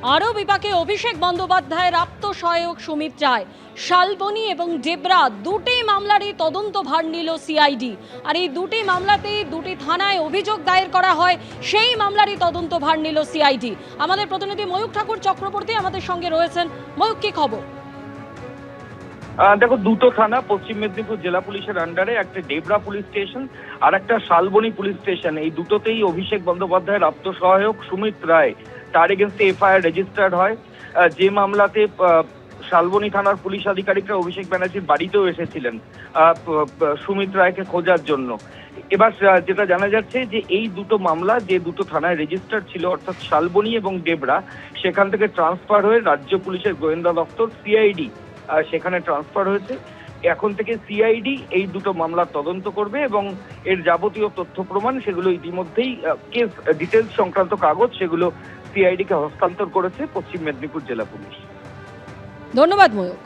আরও বিপাকে অভিষেক বন্দ্যোপাধ্যায়ের আত্মসহায়ক সুমিত রায়। শালবনী এবং ডেবরা দুটি মামলারই তদন্ত ভার নিল সিআইডি। আর এই দুটি মামলাতেই দুটি থানায় অভিযোগ দায়ের করা হয়, সেই মামলারই তদন্ত ভার নিল সিআইডি। আমাদের প্রতিনিধি ময়ূক ঠাকুর চক্রবর্তী আমাদের সঙ্গে রয়েছেন। ময়ূক, কি খবর? দেখো, দুটো থানা পশ্চিম মেদিনীপুর জেলা পুলিশের আন্ডারে, একটা ডেবরা পুলিশ স্টেশন আর একটা শালবনী পুলিশ স্টেশন। এই দুটোতেই অভিষেক বন্দ্যোপাধ্যায়ের আত্মসহায়ক সুমিত রায় তার এগেন্স্টে এফআইআর রেজিস্টার্ড হয়। যে মামলাতে শালবনী থানার পুলিশ আধিকারিকরা অভিষেক ব্যানার্জির বাড়িতেও এসেছিলেন সুমিত রায়কে খোঁজার জন্য। এবার যেটা জানা যাচ্ছে যে এই দুটো মামলা যে দুটো থানায় রেজিস্টার্ড ছিল, অর্থাৎ শালবনী এবং ডেবরা, সেখান থেকে ট্রান্সফার হয়ে রাজ্য পুলিশের গোয়েন্দা দপ্তর সিআইডি সেখানে ট্রান্সফার হয়েছে। এখন থেকে সিআইডি এই দুটো মামলার তদন্ত করবে এবং এর যাবতীয় তথ্য প্রমাণ সেগুলো ইতিমধ্যেই কেস ডিটেলস সংক্রান্ত কাগজ সেগুলো সিআইডি কে হস্তান্তর করেছে পশ্চিম মেদিনীপুর জেলা পুলিশ। ধন্যবাদ ময়ূক।